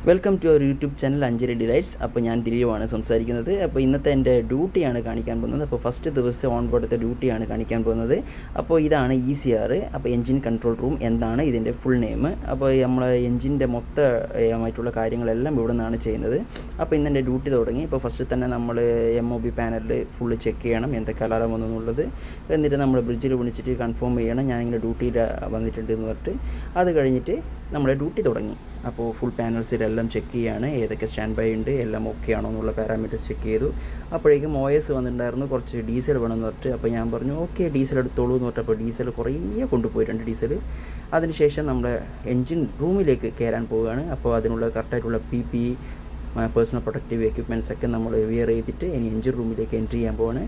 Welcome to our YouTube channel Anchari delights. അപ്പോൾ ഞാൻ ദിലീപാണ് സംസാരിക്കുന്നത്. അപ്പോൾ ഇന്നത്തെ എൻ്റെ ഡ്യൂട്ടിയാണ് കാണിക്കാൻ പോകുന്നത്. അപ്പോൾ ഫസ്റ്റ് ദിവസം ഓൺ ബോർഡത്തെ ഡ്യൂട്ടിയാണ് കാണിക്കാൻ പോകുന്നത്. അപ്പോൾ ഇതാണ് ECR. അപ്പോൾ എൻജിൻ കൺട്രോൾ റൂം എന്താണ് ഇതിൻ്റെ ഫുൾ നെയിം. അപ്പോൾ നമ്മൾ എൻജിൻ്റെ മൊത്തമായിട്ടുള്ള കാര്യങ്ങളെല്ലാം ഇവിടെ നിന്നാണ് ചെയ്യുന്നത്. അപ്പോൾ ഇന്നെൻ്റെ ഡ്യൂട്ടി തുടങ്ങി. ഇപ്പോൾ ഫസ്റ്റ് തന്നെ നമ്മൾ MOB പാനലിൽ ഫുള്ള് ചെക്ക് ചെയ്യണം എന്തൊക്കെ അലാറം വന്നെന്നുള്ളത്. എന്നിട്ട് നമ്മൾ ബ്രിഡ്ജിൽ വിളിച്ചിട്ട് കൺഫേം ചെയ്യണം ഞാനിങ്ങനെ ഡ്യൂട്ടിയിൽ വന്നിട്ടുണ്ട് എന്ന് പറഞ്ഞിട്ട്. അത് കഴിഞ്ഞിട്ട് നമ്മുടെ ഡ്യൂട്ടി തുടങ്ങി. അപ്പോൾ ഫുൾ പാനൽസിലെല്ലാം ചെക്ക് ചെയ്യാണ്, ഏതൊക്കെ സ്റ്റാൻഡ് ബൈ ഉണ്ട്, എല്ലാം ഓക്കെ ആണോ എന്നുള്ള പാരാമീറ്റേഴ്സ് ചെക്ക് ചെയ്തു. അപ്പോഴേക്കും OS വന്നിട്ടുണ്ടായിരുന്നു, കുറച്ച് ഡീസൽ വേണമെന്ന് പറഞ്ഞിട്ട്. അപ്പോൾ ഞാൻ പറഞ്ഞു ഓക്കെ ഡീസൽ എടുത്തോളൂ എന്ന് പറഞ്ഞപ്പോൾ ഡീസൽ കുറേ കൊണ്ടുപോയിട്ടുണ്ട് ഡീസൽ. അതിനുശേഷം നമ്മുടെ എൻജിൻ റൂമിലേക്ക് കയറാൻ പോവുകയാണ്. അപ്പോൾ അതിനുള്ള കറക്റ്റായിട്ടുള്ള PPE പേഴ്സണൽ പ്രൊട്ടക്റ്റീവ് എക്യുപ്മെൻറ്റ്സ് ഒക്കെ നമ്മൾ വിയർ ചെയ്തിട്ട് ഇനി എൻജിൻ റൂമിലേക്ക് എൻട്രി ചെയ്യാൻ പോവാണ്.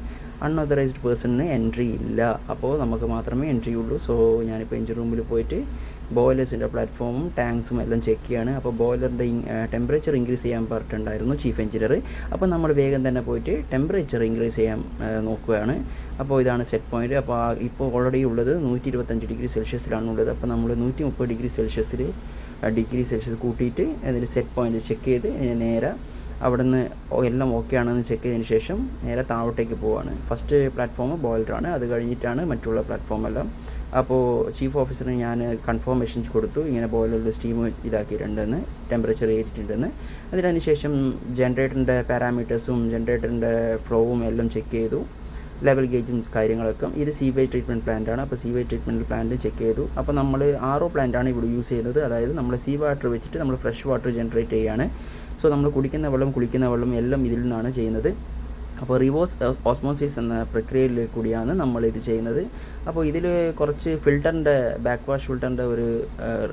അൺഓതറൈസ്ഡ് പേഴ്സണിന് എൻട്രി ഇല്ല, അപ്പോൾ നമുക്ക് മാത്രമേ എൻട്രി ഉള്ളൂ. സോ ഞാനിപ്പോൾ എൻജിൻ റൂമിൽ പോയിട്ട് ബോയിലേഴ്സിൻ്റെ പ്ലാറ്റ്ഫോമും ടാങ്ക്സും എല്ലാം ചെക്ക് ചെയ്യാണ്. അപ്പോൾ ബോയിലറിൻ്റെ ടെമ്പറേച്ചർ ഇൻക്രീസ് ചെയ്യാൻ പറഞ്ഞിട്ടുണ്ടായിരുന്നു ചീഫ് എഞ്ചിനീയർ. അപ്പോൾ നമ്മൾ വേഗം തന്നെ പോയിട്ട് ടെമ്പറേച്ചർ ഇൻക്രീസ് ചെയ്യാൻ നോക്കുകയാണ്. അപ്പോൾ ഇതാണ് സെറ്റ് പോയിൻറ്റ്. അപ്പോൾ ഇപ്പോൾ ഓൾറെഡി ഉള്ളത് 125 ഡിഗ്രി സെൽഷ്യസിലാണ് ഉള്ളത്. അപ്പോൾ നമ്മൾ 130 ഡിഗ്രി സെൽഷ്യസ് കൂട്ടിയിട്ട് അതിൽ സെറ്റ് പോയിൻറ്റ് ചെക്ക് ചെയ്ത് നേരെ അവിടെ നിന്ന് എല്ലാം ഓക്കെ ആണെന്ന് ചെക്ക് ചെയ്തതിന് ശേഷം നേരെ താഴോട്ടേക്ക് പോവുകയാണ്. ഫസ്റ്റ് പ്ലാറ്റ്ഫോം ബോയിലറാണ്, അത് കഴിഞ്ഞിട്ടാണ് മറ്റുള്ള പ്ലാറ്റ്ഫോമെല്ലാം. അപ്പോൾ ചീഫ് ഓഫീസറിന് ഞാൻ കൺഫർമേഷൻ കൊടുത്തു, ഇങ്ങനെ ബോയിലറിൽ സ്റ്റീം ഇതാക്കിയിട്ടുണ്ടെന്ന്, ടെമ്പറേച്ചർ ഏറ്റിട്ടുണ്ടെന്ന്. അതിന് ശേഷം ജനറേറ്ററിൻ്റെ പാരാമീറ്റേഴ്സും ജനറേറ്ററിൻ്റെ ഫ്ലോവും എല്ലാം ചെക്ക് ചെയ്തു, ലെവൽ ഗേജും കാര്യങ്ങളൊക്കെ. ഇത് സീവേജ് ട്രീറ്റ്മെൻറ്റ് പ്ലാന്റാണ്. അപ്പോൾ സീവേജ് ട്രീറ്റ്മെൻറ്റ് പ്ലാന്റ് ചെക്ക് ചെയ്തു. അപ്പോൾ നമ്മൾ RO പ്ലാന്റാണ് ഇവിടെ യൂസ് ചെയ്യുന്നത്. അതായത് നമ്മൾ സീ വാട്ടർ വെച്ചിട്ട് നമ്മൾ ഫ്രഷ് വാട്ടർ ജനറേറ്റ് ചെയ്യുകയാണ്. സോ നമ്മൾ കുടിക്കുന്ന വെള്ളം, കുളിക്കുന്ന വെള്ളം എല്ലാം ഇതിൽ നിന്നാണ് ചെയ്യുന്നത്. അപ്പോൾ റിവേഴ്സ് ഓസ്മോസിസ് എന്ന പ്രക്രിയയിൽ കൂടിയാണ് നമ്മളിത് ചെയ്യുന്നത്. അപ്പോൾ ഇതിൽ കുറച്ച് ഫിൽറ്ററിൻ്റെ ബാക്ക് വാഷ് ഫിൽറ്ററിൻ്റെ ഒരു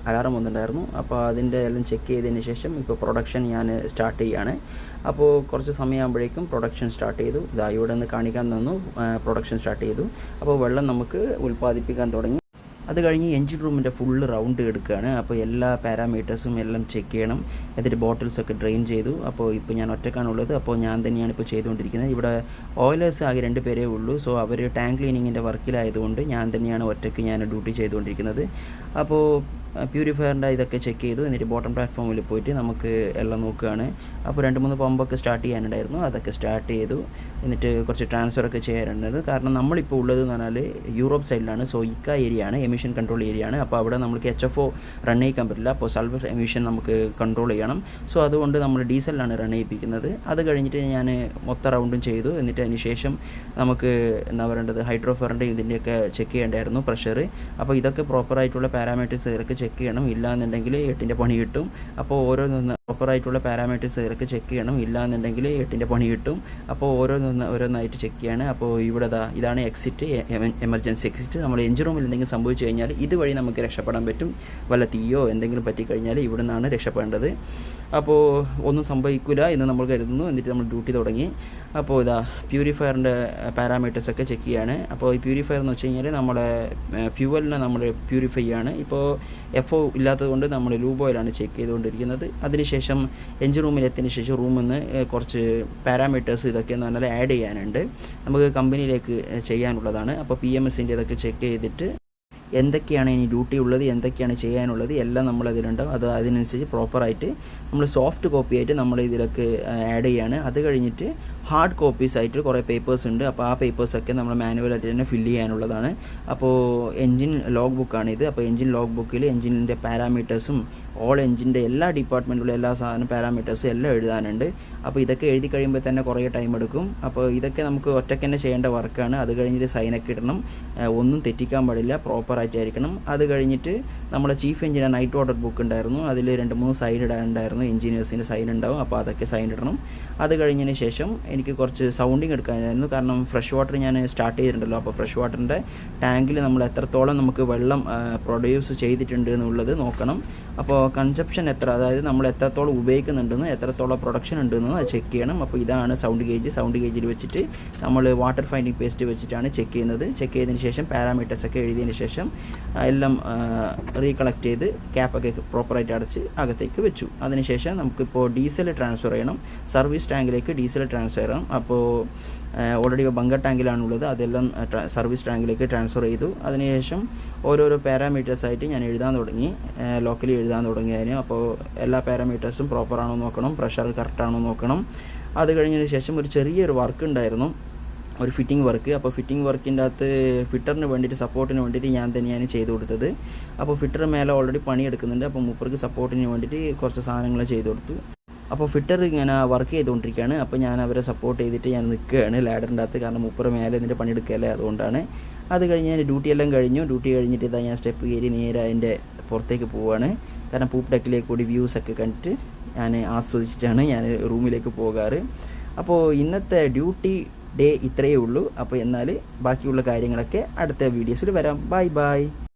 അലാറം വന്നിട്ടുണ്ടായിരുന്നു. അപ്പോൾ അതിൻ്റെ എല്ലാം ചെക്ക് ചെയ്തതിന് ശേഷം ഇപ്പോൾ പ്രൊഡക്ഷൻ ഞാൻ സ്റ്റാർട്ട് ചെയ്യുകയാണ്. അപ്പോൾ കുറച്ച് സമയമാകുമ്പോഴേക്കും പ്രൊഡക്ഷൻ സ്റ്റാർട്ട് ചെയ്തു. ഇതാ ഇവിടെ നിന്ന് കാണിക്കാൻ തന്നു, പ്രൊഡക്ഷൻ സ്റ്റാർട്ട് ചെയ്തു. അപ്പോൾ വെള്ളം നമുക്ക് ഉൽപ്പാദിപ്പിക്കാൻ തുടങ്ങി. അത് കഴിഞ്ഞ് എൻജിൻ റൂമിൻ്റെ ഫുള്ള് റൗണ്ട് എടുക്കുകയാണ്. അപ്പോൾ എല്ലാ പാരാമീറ്റേഴ്സും എല്ലാം ചെക്ക് ചെയ്യണം. എന്നിട്ട് ബോട്ടിൽസൊക്കെ ഡ്രെയിൻ ചെയ്തു. അപ്പോൾ ഇപ്പോൾ ഞാൻ ഒറ്റക്കാണുള്ളത്, അപ്പോൾ ഞാൻ തന്നെയാണ് ഇപ്പോൾ ചെയ്തുകൊണ്ടിരിക്കുന്നത്. ഇവിടെ ഓയിലേഴ്സ് ആകെ 2 പേരേ ഉള്ളൂ. സോ അവർ ടാങ്ക് ക്ലീനിങ്ങിൻ്റെ വർക്കിലായതുകൊണ്ട് ഞാൻ തന്നെയാണ് ഒറ്റയ്ക്ക് ഡ്യൂട്ടി ചെയ്തുകൊണ്ടിരിക്കുന്നത്. അപ്പോൾ പ്യൂരിഫയറിൻ്റെ ഇതൊക്കെ ചെക്ക് ചെയ്തു. എന്നിട്ട് ബോട്ടം പ്ലാറ്റ്ഫോമിൽ പോയിട്ട് നമുക്ക് എല്ലാം നോക്കുകയാണ്. അപ്പോൾ 2-3 പമ്പൊക്കെ സ്റ്റാർട്ട് ചെയ്യാനുണ്ടായിരുന്നു, അതൊക്കെ സ്റ്റാർട്ട് ചെയ്തു. എന്നിട്ട് കുറച്ച് ട്രാൻസ്ഫറൊക്കെ ചെയ്യാറുണ്ട്. കാരണം നമ്മളിപ്പോൾ ഉള്ളതെന്ന് പറഞ്ഞാൽ യൂറോപ്പ് സൈഡിലാണ്. സോ ഇക്ക ഏരിയയാണ്, എമിഷൻ കൺട്രോൾ ഏരിയയാണ്. അപ്പോൾ അവിടെ നമുക്ക് HFO റൺ ചെയ്യിക്കാൻ പറ്റില്ല. അപ്പോൾ സൾഫർ എമിഷൻ നമുക്ക് കൺട്രോൾ ചെയ്യണം. സോ അതുകൊണ്ട് നമ്മൾ ഡീസലിലാണ് റൺ ചെയ്യിപ്പിക്കുന്നത്. അത് കഴിഞ്ഞിട്ട് ഞാൻ മൊത്തം റൗണ്ടും ചെയ്തു. എന്നിട്ട് അതിന് ശേഷം നമുക്ക് എന്താ പറയേണ്ടത്, ഹൈഡ്രോഫറിൻ്റെ ഇതിൻ്റെയൊക്കെ ചെക്ക് ചെയ്യേണ്ടായിരുന്നു പ്രഷർ. അപ്പോൾ ഇതൊക്കെ പ്രോപ്പറായിട്ടുള്ള പാരാമീറ്റേഴ്സ് ഇതൊക്കെ ചെക്ക് ചെയ്യണം, ഇല്ലാന്നുണ്ടെങ്കിൽ 8ൻ്റെ പണി കിട്ടും. അപ്പോൾ പ്രോപ്പറായിട്ടുള്ള പാരാമീറ്റേഴ്സ് ഇതൊക്കെ ചെക്ക് ചെയ്യണം, ഇല്ലാന്നുണ്ടെങ്കിൽ 8ൻ്റെ പണി കിട്ടും. അപ്പോൾ ഓരോന്നായിട്ട് ചെക്ക് ചെയ്യാണ്. അപ്പോൾ ഇവിടെ ഇതാണ് എക്സിറ്റ്, എമർജൻസി എക്സിറ്റ്. നമ്മൾ എൻജിൻ റൂമിൽ എന്തെങ്കിലും സംഭവിച്ചു കഴിഞ്ഞാൽ ഇതുവഴി നമുക്ക് രക്ഷപ്പെടാൻ പറ്റും. വല്ല തീയോ എന്തെങ്കിലും പറ്റിക്കഴിഞ്ഞാൽ ഇവിടെ നിന്നാണ് രക്ഷപ്പെടേണ്ടത്. അപ്പോൾ ഒന്നും സംഭവിക്കില്ല എന്ന് നമ്മൾ കരുതുന്നു. എന്നിട്ട് നമ്മൾ ഡ്യൂട്ടി തുടങ്ങി. അപ്പോൾ പ്യൂരിഫയറിൻ്റെ പാരാമീറ്റേഴ്സൊക്കെ ചെക്ക് ചെയ്യാണ്. അപ്പോൾ ഈ പ്യൂരിഫയർ എന്ന് വെച്ച് കഴിഞ്ഞാൽ നമ്മളെ ഫ്യൂവലിനെ നമ്മൾ പ്യൂരിഫൈ ചെയ്യാണ്. ഇപ്പോൾ FO ഇല്ലാത്തത് കൊണ്ട് നമ്മൾ ലൂബ് ഓയിലാണ് ചെക്ക് ചെയ്തുകൊണ്ടിരിക്കുന്നത്. അതിനുശേഷം എൻജിൻ റൂമിലെത്തിയതിന് ശേഷം റൂമിൽ നിന്ന് കുറച്ച് പാരാമീറ്റേഴ്സ് ഇതൊക്കെ എന്ന് പറഞ്ഞാൽ ആഡ് ചെയ്യാനുണ്ട്, നമുക്ക് കമ്പനിയിലേക്ക് ചെയ്യാനുള്ളതാണ്. അപ്പോൾ PMSൻ്റെ ഇതൊക്കെ ചെക്ക് ചെയ്തിട്ട് എന്തൊക്കെയാണ് ഇനി ഡ്യൂട്ടി ഉള്ളത്, എന്തൊക്കെയാണ് ചെയ്യാനുള്ളത് എല്ലാം നമ്മളതിലുണ്ടാവും. അതിനനുസരിച്ച് പ്രോപ്പറായിട്ട് നമ്മൾ സോഫ്റ്റ് കോപ്പി ആയിട്ട് നമ്മൾ ഇതിലൊക്കെ ആഡ് ചെയ്യാണ്. അത് കഴിഞ്ഞിട്ട് ഹാർഡ് കോപ്പീസ് ആയിട്ട് കുറേ പേപ്പേഴ്സ് ഉണ്ട്. അപ്പോൾ ആ പേപ്പേഴ്സൊക്കെ നമ്മൾ മാനുവലായിട്ട് തന്നെ ഫില്ല് ചെയ്യാനുള്ളതാണ്. അപ്പോൾ എൻജിൻ ലോഗ് ബുക്കാണിത്. അപ്പോൾ എൻജിൻ ലോഗ് ബുക്കിൽ എൻജിനിൻ്റെ പാരാമീറ്റേഴ്സും ഓൾ എൻജിൻ്റെ എല്ലാ ഡിപ്പാർട്ട്മെൻറ്റിലുള്ള എല്ലാ സാധനം പാരാമീറ്റേഴ്സും എല്ലാം എഴുതാനുണ്ട്. അപ്പോൾ ഇതൊക്കെ എഴുതി കഴിയുമ്പോൾ തന്നെ കുറേ ടൈം എടുക്കും. അപ്പോൾ ഇതൊക്കെ നമുക്ക് ഒറ്റയ്ക്ക് തന്നെ ചെയ്യേണ്ട വർക്കാണ്. അത് കഴിഞ്ഞിട്ട് സൈനൊക്കെ ഇടണം, ഒന്നും തെറ്റിക്കാൻ പാടില്ല, പ്രോപ്പറായിട്ടായിരിക്കണം. അത് കഴിഞ്ഞിട്ട് നമ്മുടെ chief engineer night order book ഉണ്ടായിരുന്നു, അതിൽ 2-3 സൈൻ ഇടാനുണ്ടായിരുന്നു, എഞ്ചിനീയേഴ്സിൻ്റെ സൈൻ ഉണ്ടാവും. അപ്പോൾ അതൊക്കെ സൈൻ ഇടണം. അത് കഴിഞ്ഞതിന് ശേഷം എനിക്ക് കുറച്ച് സൗണ്ടിങ് എടുക്കാനായിരുന്നു. കാരണം ഫ്രഷ് വാട്ടർ ഞാൻ സ്റ്റാർട്ട് ചെയ്തിട്ടുണ്ടല്ലോ. അപ്പോൾ ഫ്രഷ് വാട്ടറിൻ്റെ ടാങ്കിൽ നമ്മൾ എത്രത്തോളം നമുക്ക് വെള്ളം പ്രൊഡ്യൂസ് ചെയ്തിട്ടുണ്ട് എന്നുള്ളത് നോക്കണം. അപ്പോൾ കൺസപ്ഷൻ എത്ര, അതായത് നമ്മൾ എത്രത്തോളം ഉപയോഗിക്കുന്നുണ്ടെന്ന്, എത്രത്തോളം പ്രൊഡക്ഷൻ ഉണ്ടെന്ന് ചെക്ക് ചെയ്യണം. അപ്പോൾ ഇതാണ് സൗണ്ട് ഗേജിൽ വെച്ചിട്ട് നമ്മൾ വാട്ടർ ഫൈൻഡിങ് പേസ്റ്റ് വെച്ചിട്ടാണ് ചെക്ക് ചെയ്യുന്നത്. ചെക്ക് ചെയ്തതിന് ശേഷം പാരാമീറ്റേഴ്സൊക്കെ എഴുതിയതിന് ശേഷം എല്ലാം റീകളക്ട് ചെയ്ത് ക്യാപ്പൊക്കെ പ്രോപ്പറായിട്ട് അടച്ച് അകത്തേക്ക് വെച്ചു. അതിനുശേഷം നമുക്കിപ്പോൾ ഡീസൽ ട്രാൻസ്ഫർ ചെയ്യണം, സർവീസ് ടാങ്കിലേക്ക് ഡീസൽ ട്രാൻസ്ഫർ ചെയ്യണം. അപ്പോൾ ഓൾറെഡി ബങ്കർ ടാങ്കിലാണുള്ളത്, അതെല്ലാം സർവീസ് ടാങ്കിലേക്ക് ട്രാൻസ്ഫർ ചെയ്തു. അതിനുശേഷം ഓരോരോ പാരാമീറ്റേഴ്സായിട്ട് ഞാൻ എഴുതാൻ തുടങ്ങി, ലോക്കലി എഴുതാൻ തുടങ്ങിയതിന്. അപ്പോൾ എല്ലാ പാരാമീറ്റേഴ്സും പ്രോപ്പറാണോ നോക്കണം, പ്രഷർ കറക്റ്റാണോ നോക്കണം. അത് കഴിഞ്ഞതിന് ശേഷം ഒരു ചെറിയൊരു വർക്ക് ഉണ്ടായിരുന്നു, ഒരു ഫിറ്റിംഗ് വർക്ക്. അപ്പോൾ ഫിറ്റിംഗ് വർക്കിൻ്റെ അകത്ത് ഫിറ്ററിന് വേണ്ടിയിട്ട്, സപ്പോർട്ടിന് വേണ്ടിയിട്ട് ഞാൻ തന്നെയാണ് ചെയ്ത് കൊടുത്തത്. അപ്പോൾ ഫിറ്റർ മേലെ ഓൾറെഡി പണിയെടുക്കുന്നുണ്ട്, അപ്പോൾ മൂപ്പർക്ക് സപ്പോർട്ടിന് വേണ്ടിയിട്ട് കുറച്ച് സാധനങ്ങൾ ചെയ്ത് കൊടുത്തു. അപ്പോൾ ഫിറ്റർ ഇങ്ങനെ വർക്ക് ചെയ്തുകൊണ്ടിരിക്കുകയാണ്. അപ്പോൾ ഞാൻ അവരെ സപ്പോർട്ട് ചെയ്തിട്ട് ഞാൻ നിൽക്കുകയാണ് ലാഡറിൻ്റെ അകത്ത്, കാരണം മൂപ്പർ മേലെ ഇതിൻ്റെ പണിയെടുക്കുകയല്ലേ, അതുകൊണ്ടാണ്. അത് കഴിഞ്ഞ് ഞാൻ ഡ്യൂട്ടി എല്ലാം കഴിഞ്ഞു. ഡ്യൂട്ടി കഴിഞ്ഞിട്ട് ഇതാ ഞാൻ സ്റ്റെപ്പ് കയറി നേരെ അതിൻ്റെ പുറത്തേക്ക് പോവുകയാണ്. കാരണം പൂപ്പ് ഡെക്കിലേക്ക് കൂടി വ്യൂസൊക്കെ കണ്ടിട്ട് ഞാൻ ആസ്വദിച്ചിട്ടാണ് ഞാൻ റൂമിലേക്ക് പോകാറ്. അപ്പോൾ ഇന്നത്തെ ഡ്യൂട്ടി ഡേ ഇത്രയേ ഉള്ളൂ. അപ്പോൾ എന്നാൽ ബാക്കിയുള്ള കാര്യങ്ങളൊക്കെ അടുത്ത വീഡിയോസിൽ വരാം. Bye bye.